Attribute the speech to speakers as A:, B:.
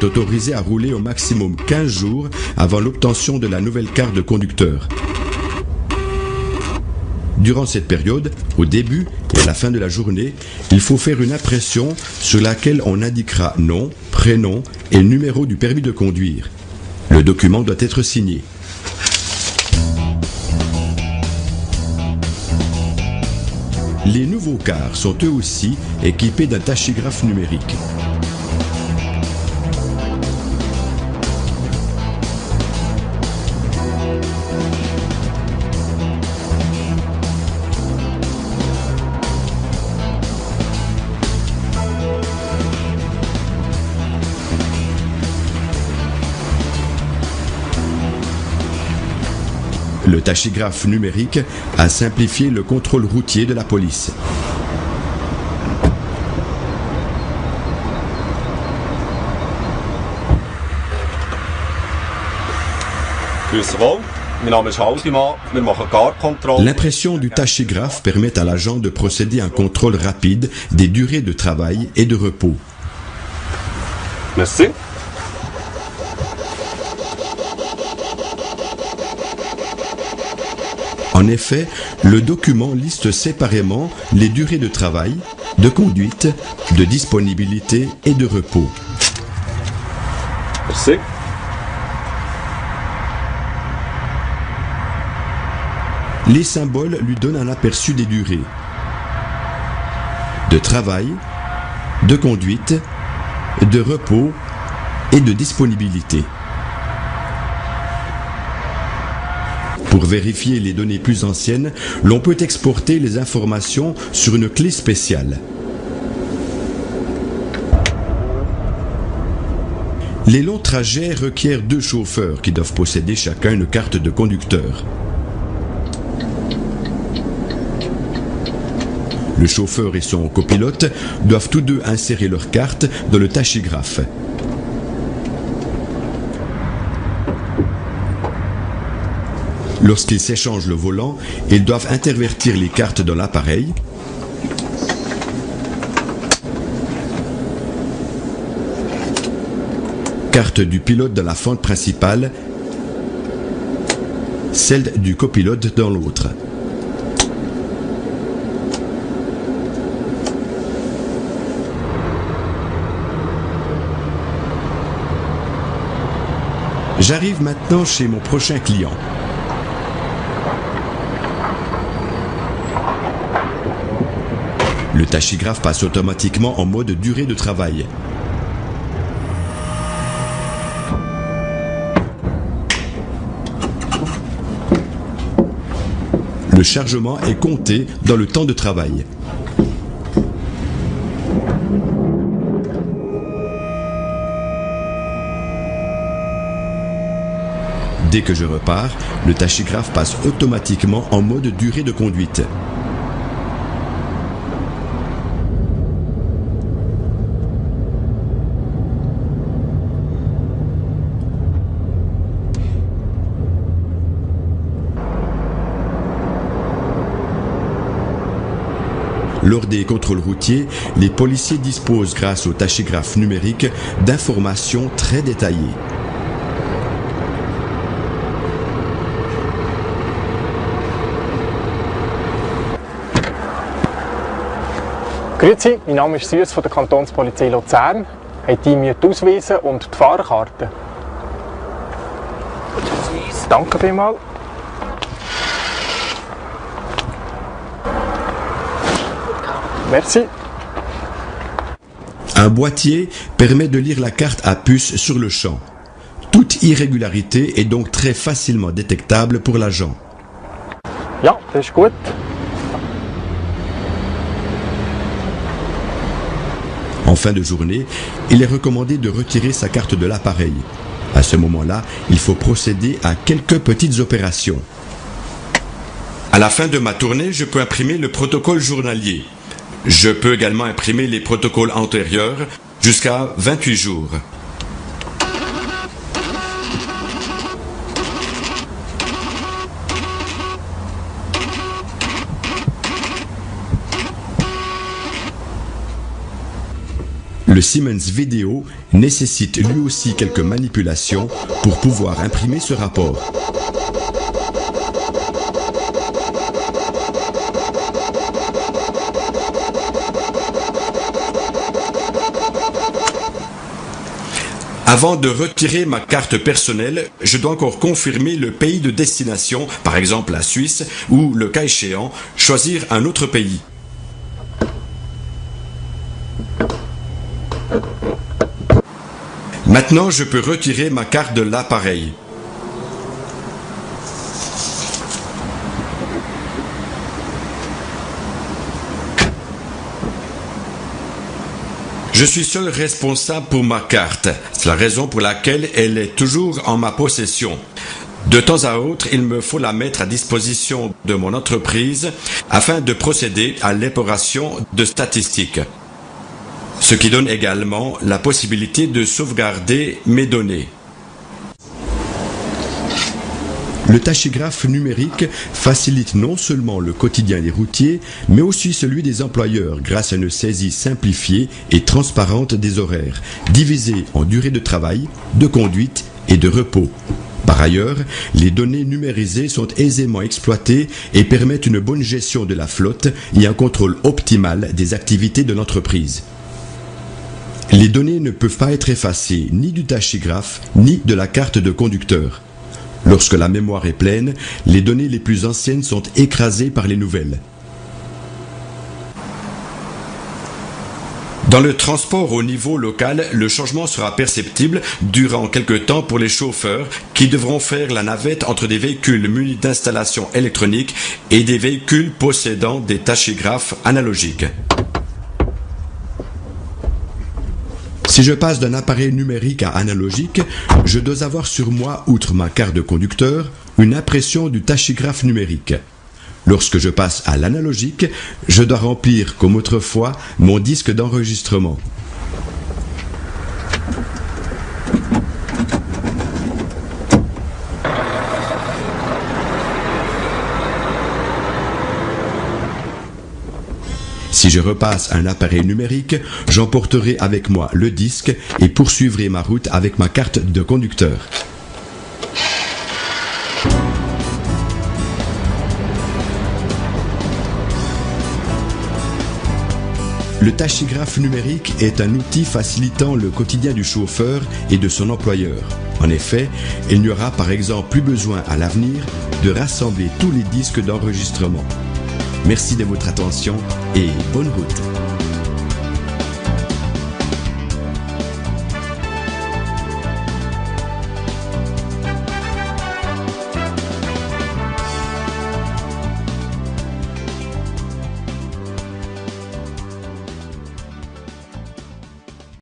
A: autorisé à rouler au maximum 15 jours avant l'obtention de la nouvelle carte de conducteur. Durant cette période, au début et à la fin de la journée, il faut faire une impression sur laquelle on indiquera nom, prénom et numéro du permis de conduire. Le document doit être signé. Les nouveaux cars sont eux aussi équipés d'un tachygraphe numérique. Le tachygraphe numérique a simplifié le contrôle routier de la police. L'impression du tachygraphe permet à l'agent de procéder à un contrôle rapide des durées de travail et de repos.
B: Merci.
A: En effet, le document liste séparément les durées de travail, de conduite, de disponibilité et de repos.
B: Merci.
A: Les symboles lui donnent un aperçu des durées de travail, de conduite, de repos et de disponibilité. Pour vérifier les données plus anciennes, l'on peut exporter les informations sur une clé spéciale. Les longs trajets requièrent 2 chauffeurs qui doivent posséder chacun une carte de conducteur. Le chauffeur et son copilote doivent tous deux insérer leur carte dans le tachygraphe. Lorsqu'ils s'échangent le volant, ils doivent intervertir les cartes dans l'appareil. Carte du pilote dans la fente principale, celle du copilote dans l'autre. J'arrive maintenant chez mon prochain client. Le tachygraphe passe automatiquement en mode durée de travail. Le chargement est compté dans le temps de travail. Dès que je repars, le tachygraphe passe automatiquement en mode durée de conduite. Lors des contrôles routiers, les policiers disposent, grâce au tachygraphe numérique, d'informations très détaillées.
C: Grüezi, mein Name ist Süß von der Kantonspolizei Luzern. Habt ihr mir die Ausweise und die Fahrerkarte? Danke vielmals. Merci.
A: Un boîtier permet de lire la carte à puce sur le champ. Toute irrégularité est donc très facilement détectable pour l'agent.
C: Ja, das ist gut.
A: En fin de journée, il est recommandé de retirer sa carte de l'appareil. À ce moment-là, il faut procéder à quelques petites opérations. À la fin de ma tournée, je peux imprimer le protocole journalier. Je peux également imprimer les protocoles antérieurs jusqu'à 28 jours. Le Siemens Video nécessite lui aussi quelques manipulations pour pouvoir imprimer ce rapport. Avant de retirer ma carte personnelle, je dois encore confirmer le pays de destination, par exemple la Suisse, ou, le cas échéant, choisir un autre pays. Maintenant, je peux retirer ma carte de l'appareil. Je suis seul responsable pour ma carte. C'est la raison pour laquelle elle est toujours en ma possession. De temps à autre, il me faut la mettre à disposition de mon entreprise afin de procéder à l'épuration de statistiques. Ce qui donne également la possibilité de sauvegarder mes données. Le tachygraphe numérique facilite non seulement le quotidien des routiers, mais aussi celui des employeurs grâce à une saisie simplifiée et transparente des horaires, divisés en durée de travail, de conduite et de repos. Par ailleurs, les données numérisées sont aisément exploitées et permettent une bonne gestion de la flotte et un contrôle optimal des activités de l'entreprise. Les données ne peuvent pas être effacées ni du tachygraphe ni de la carte de conducteur. Lorsque la mémoire est pleine, les données les plus anciennes sont écrasées par les nouvelles. Dans le transport au niveau local, le changement sera perceptible durant quelque temps pour les chauffeurs qui devront faire la navette entre des véhicules munis d'installations électroniques et des véhicules possédant des tachygraphes analogiques. Si je passe d'un appareil numérique à analogique, je dois avoir sur moi, outre ma carte de conducteur, une impression du tachygraphe numérique. Lorsque je passe à l'analogique, je dois remplir, comme autrefois, mon disque d'enregistrement. Si je repasse un appareil numérique, j'emporterai avec moi le disque et poursuivrai ma route avec ma carte de conducteur. Le tachygraphe numérique est un outil facilitant le quotidien du chauffeur et de son employeur. En effet, il n'y aura par exemple plus besoin à l'avenir de rassembler tous les disques d'enregistrement. Merci de votre attention et bonne route.